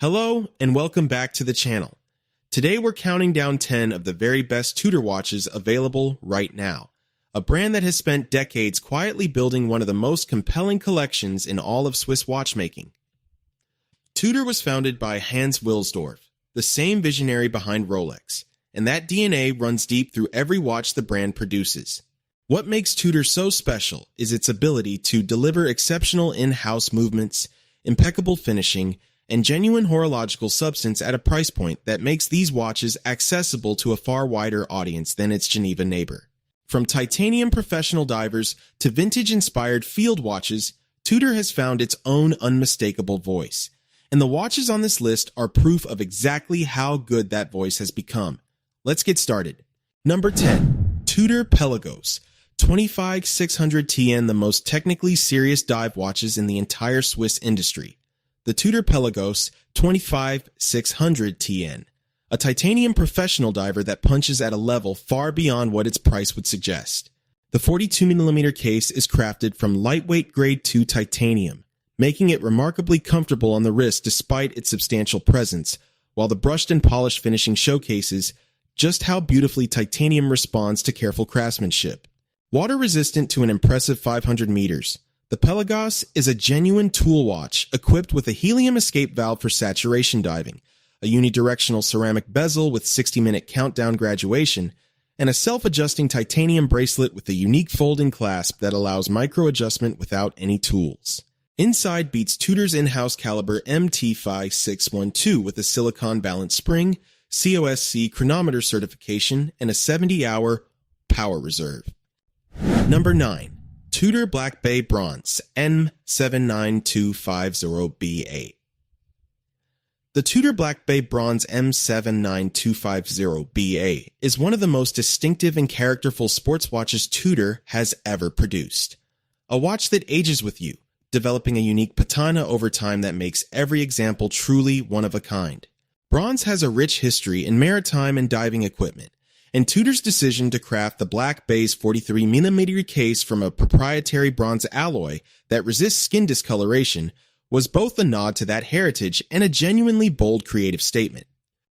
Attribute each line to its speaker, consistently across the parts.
Speaker 1: Hello and welcome back to the channel. Today we're counting down 10 of the very best Tudor watches available right now, a brand that has spent decades quietly building one of the most compelling collections in all of Swiss watchmaking. Tudor was founded by Hans Wilsdorf, the same visionary behind Rolex, and that DNA runs deep through every watch the brand produces. What makes Tudor so special is its ability to deliver exceptional in-house movements, impeccable finishing, and genuine horological substance at a price point that makes these watches accessible to a far wider audience than its Geneva neighbor. From titanium professional divers to vintage-inspired field watches, Tudor has found its own unmistakable voice. And the watches on this list are proof of exactly how good that voice has become. Let's get started. Number 10. Tudor Pelagos 25600TN, the most technically serious dive watches in the entire Swiss industry. The Tudor Pelagos 25600TN, a titanium professional diver that punches at a level far beyond what its price would suggest. The 42mm case is crafted from lightweight grade 2 titanium, making it remarkably comfortable on the wrist despite its substantial presence, while the brushed and polished finishing showcases just how beautifully titanium responds to careful craftsmanship. Water-resistant to an impressive 500 meters, the Pelagos is a genuine tool watch equipped with a helium escape valve for saturation diving, a unidirectional ceramic bezel with 60-minute countdown graduation, and a self-adjusting titanium bracelet with a unique folding clasp that allows micro-adjustment without any tools. Inside beats Tudor's in-house caliber M25670 with a silicon balanced spring, COSC chronometer certification, and a 70-hour power reserve. Number 9. Tudor Black Bay Bronze M79830B. The Tudor Black Bay Bronze M79250BA is one of the most distinctive and characterful sports watches Tudor has ever produced. A watch that ages with you, developing a unique patina over time that makes every example truly one of a kind. Bronze has a rich history in maritime and diving equipment, and Tudor's decision to craft the Black Bay's 43mm case from a proprietary bronze alloy that resists skin discoloration was both a nod to that heritage and a genuinely bold creative statement.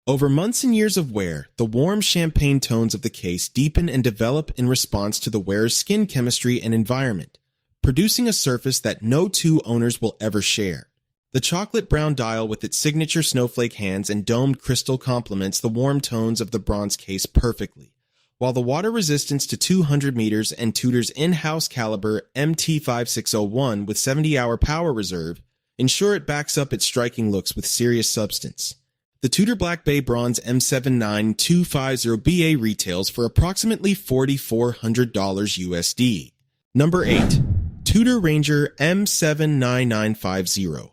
Speaker 1: Over months and years of wear, the warm champagne tones of the case deepen and develop in response to the wearer's skin chemistry and environment, producing a surface that no two owners will ever share. The chocolate brown dial with its signature snowflake hands and domed crystal complements the warm tones of the bronze case perfectly, while the water resistance to 200 meters and Tudor's in-house caliber MT5601 with 70-hour power reserve ensure it backs up its striking looks with serious substance. The Tudor Black Bay Bronze M79250BA retails for approximately $4,400 USD. Number 8. Tudor Ranger M79950.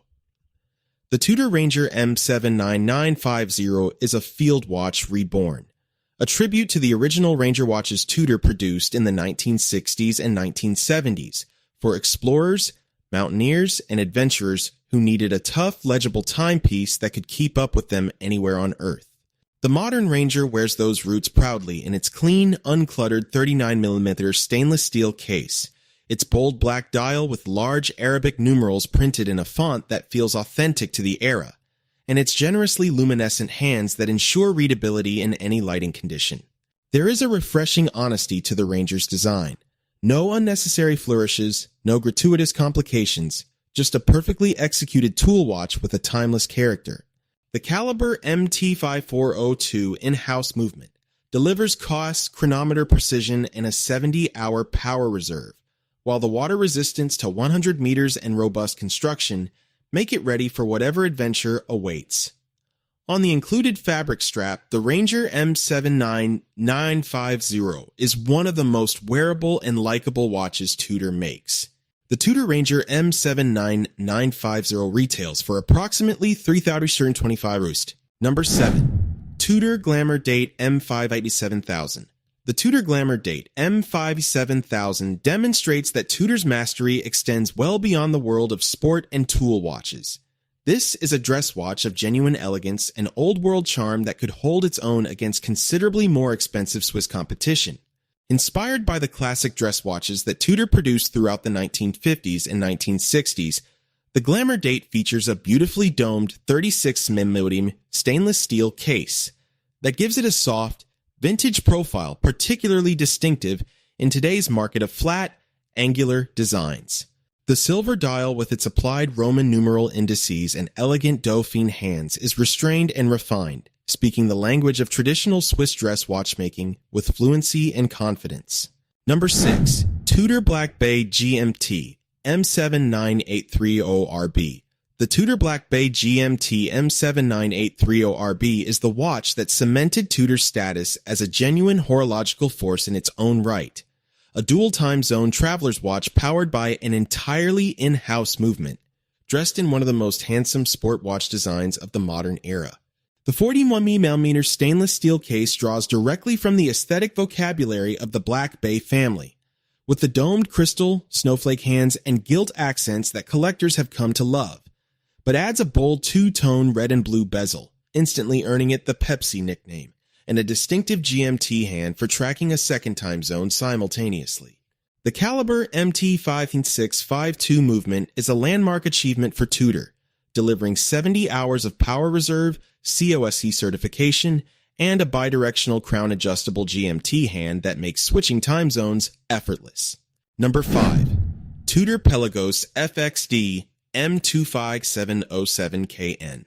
Speaker 1: The Tudor Ranger M79950 is a field watch reborn, a tribute to the original Ranger watches Tudor produced in the 1960s and 1970s for explorers, mountaineers, and adventurers who needed a tough, legible timepiece that could keep up with them anywhere on Earth. The modern Ranger wears those roots proudly in its clean, uncluttered 39mm stainless steel case, its bold black dial with large Arabic numerals printed in a font that feels authentic to the era, and its generously luminescent hands that ensure readability in any lighting condition. There is a refreshing honesty to the Ranger's design. No unnecessary flourishes, no gratuitous complications, just a perfectly executed tool watch with a timeless character. The caliber MT5402 in-house movement delivers cost, chronometer precision, and a 70-hour power reserve, while the water resistance to 100 meters and robust construction make it ready for whatever adventure awaits. On the included fabric strap, the Ranger M79950 is one of the most wearable and likable watches Tudor makes. The Tudor Ranger M79950 retails for approximately $3,325. Number 7. Tudor Glamour Date M587000. The Tudor Glamour Date M57000 demonstrates that Tudor's mastery extends well beyond the world of sport and tool watches. This is a dress watch of genuine elegance and old-world charm that could hold its own against considerably more expensive Swiss competition. Inspired by the classic dress watches that Tudor produced throughout the 1950s and 1960s, The Glamour date features a beautifully domed 36mm stainless steel case that gives it a soft, vintage profile particularly distinctive in today's market of flat, angular designs. The silver dial with its applied Roman numeral indices and elegant Dauphine hands is restrained and refined, speaking the language of traditional Swiss dress watchmaking with fluency and confidence. Number 6. Tudor Black Bay GMT M79830RB. The Tudor Black Bay GMT M79830RB is the watch that cemented Tudor's status as a genuine horological force in its own right. A dual time zone traveler's watch powered by an entirely in-house movement, dressed in one of the most handsome sport watch designs of the modern era. The 41mm stainless steel case draws directly from the aesthetic vocabulary of the Black Bay family, with the domed crystal, snowflake hands, and gilt accents that collectors have come to love, but adds a bold two-tone red and blue bezel, instantly earning it the Pepsi nickname, and a distinctive GMT hand for tracking a second time zone simultaneously. The caliber MT5652 movement is a landmark achievement for Tudor, delivering 70 hours of power reserve, COSC certification, and a bidirectional crown-adjustable GMT hand that makes switching time zones effortless. Number 5. Tudor Pelagos FXD M25707KN.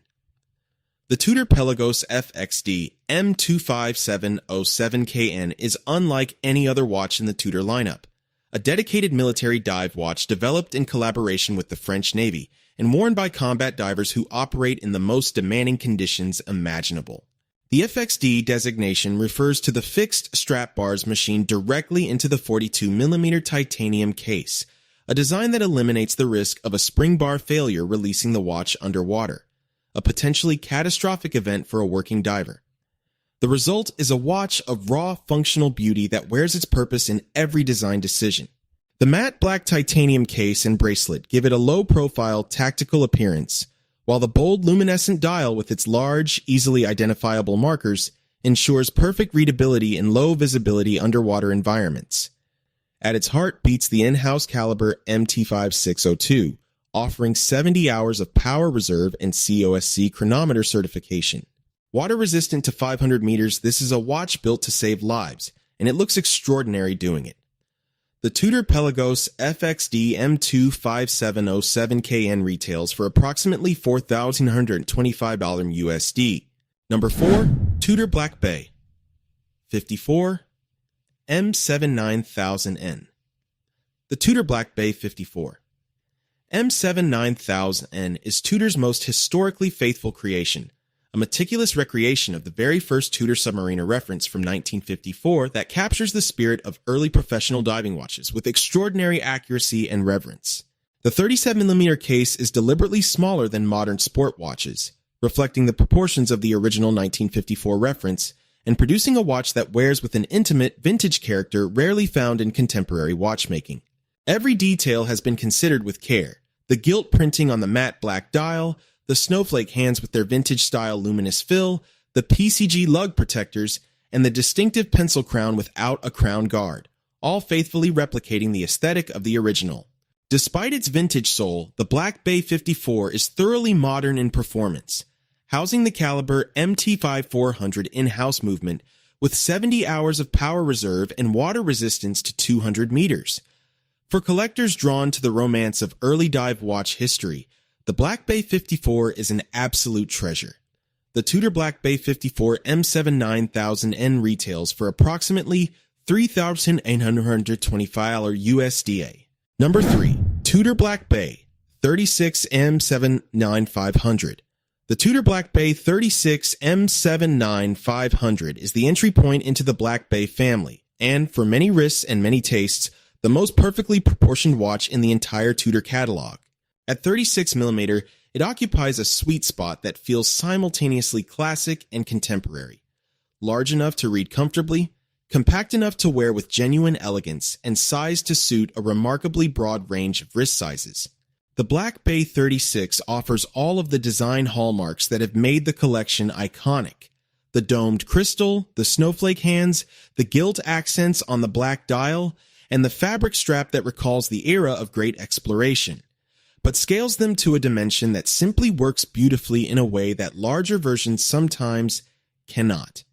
Speaker 1: The Tudor Pelagos FXD M25707KN is unlike any other watch in the Tudor lineup. A dedicated military dive watch developed in collaboration with the French Navy and worn by combat divers who operate in the most demanding conditions imaginable. The FXD designation refers to the fixed strap bars machined directly into the 42mm titanium case, a design that eliminates the risk of a spring bar failure releasing the watch underwater, a potentially catastrophic event for a working diver. The result is a watch of raw functional beauty that wears its purpose in every design decision. The matte black titanium case and bracelet give it a low-profile, tactical appearance, while the bold luminescent dial with its large, easily identifiable markers ensures perfect readability in low-visibility underwater environments. At its heart beats the in-house caliber MT5602, offering 70 hours of power reserve and COSC chronometer certification. Water resistant to 500 meters, this is a watch built to save lives, and it looks extraordinary doing it. The Tudor Pelagos FXD M25707KN retails for approximately $4,125 USD. Number 4. Tudor Black Bay 54 M79000N. The Tudor Black Bay 54 M79000N is Tudor's most historically faithful creation, a meticulous recreation of the very first Tudor Submariner reference from 1954 that captures the spirit of early professional diving watches with extraordinary accuracy and reverence. The 37mm case is deliberately smaller than modern sport watches, reflecting the proportions of the original 1954 reference and producing a watch that wears with an intimate, vintage character rarely found in contemporary watchmaking. Every detail has been considered with care. The gilt printing on the matte black dial, the snowflake hands with their vintage-style luminous fill, the PCG lug protectors, and the distinctive pencil crown without a crown guard, all faithfully replicating the aesthetic of the original. Despite its vintage soul, the Black Bay 54 is thoroughly modern in performance, housing the caliber MT5400 in-house movement with 70 hours of power reserve and water resistance to 200 meters. For collectors drawn to the romance of early dive watch history, the Black Bay 54 is an absolute treasure. The Tudor Black Bay 54 M79000N retails for approximately $3,825 USDA. Number 3. Tudor Black Bay 36 M79500. The Tudor Black Bay 36 M79500 is the entry point into the Black Bay family, and for many wrists and many tastes, the most perfectly proportioned watch in the entire Tudor catalog. At 36mm, it occupies a sweet spot that feels simultaneously classic and contemporary. Large enough to read comfortably, compact enough to wear with genuine elegance, and sized to suit a remarkably broad range of wrist sizes. The Black Bay 36 offers all of the design hallmarks that have made the collection iconic. The domed crystal, the snowflake hands, the gilt accents on the black dial, and the fabric strap that recalls the era of great exploration. but scales them to a dimension that simply works beautifully in a way that larger versions sometimes cannot.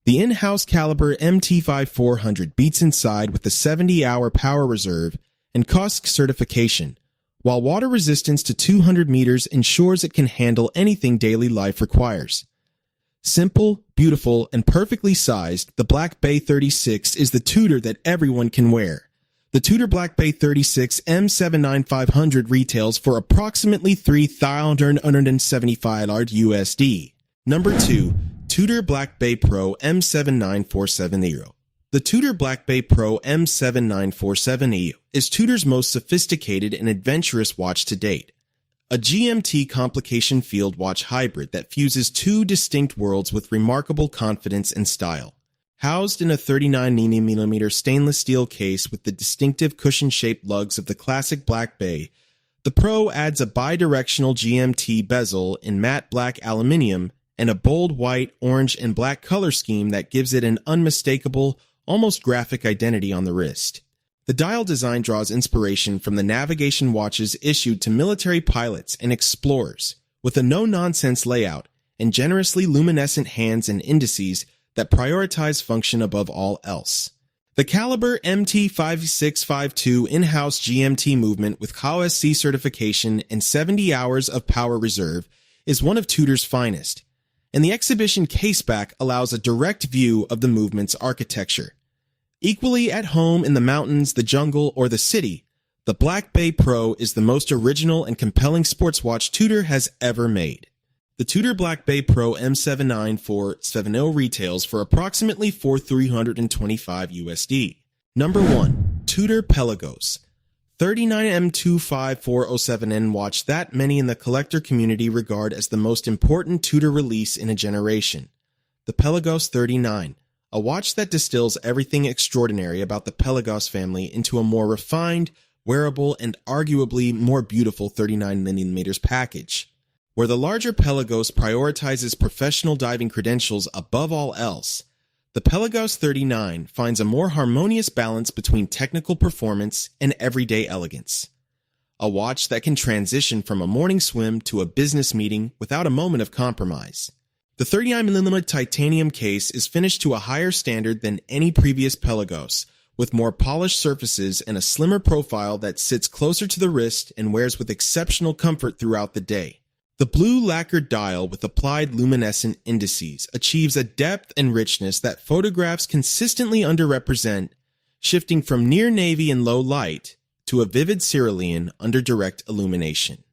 Speaker 1: The in-house caliber MT5400 beats inside with a 70-hour power reserve and COSC certification, while water resistance to 200 meters ensures it can handle anything daily life requires. Simple, beautiful, and perfectly sized, the Black Bay 36 is the Tudor that everyone can wear. The Tudor Black Bay 36 M79500 retails for approximately $3,175 USD. Number 2. Tudor Black Bay Pro M79470. The Tudor Black Bay Pro M79470 is Tudor's most sophisticated and adventurous watch to date. A GMT complication field watch hybrid that fuses two distinct worlds with remarkable confidence and style. Housed in a 39mm stainless steel case with the distinctive cushion-shaped lugs of the classic Black Bay, the Pro adds a bidirectional GMT bezel in matte black aluminium and a bold white, orange, and black color scheme that gives it an unmistakable, almost graphic identity on the wrist. The dial design draws inspiration from the navigation watches issued to military pilots and explorers, with a no-nonsense layout and generously luminescent hands and indices that prioritize function above all else. The caliber MT5652 in-house GMT movement with COSC certification and 70 hours of power reserve is one of Tudor's finest, and the exhibition caseback allows a direct view of the movement's architecture. Equally at home in the mountains, the jungle, or the city, the Black Bay Pro is the most original and compelling sports watch Tudor has ever made. The Tudor Black Bay Pro M79470 retails for approximately $4,325 USD. Number 1. Tudor Pelagos 39M25407N watch that many in the collector community regard as the most important Tudor release in a generation. The Pelagos 39, a watch that distills everything extraordinary about the Pelagos family into a more refined, wearable, and arguably more beautiful 39mm package. Where the larger Pelagos prioritizes professional diving credentials above all else, the Pelagos 39 finds a more harmonious balance between technical performance and everyday elegance. A watch that can transition from a morning swim to a business meeting without a moment of compromise. The 39mm titanium case is finished to a higher standard than any previous Pelagos, with more polished surfaces and a slimmer profile that sits closer to the wrist and wears with exceptional comfort throughout the day. The blue lacquered dial with applied luminescent indices achieves a depth and richness that photographs consistently underrepresent, shifting from near navy and low light to a vivid cerulean under direct illumination.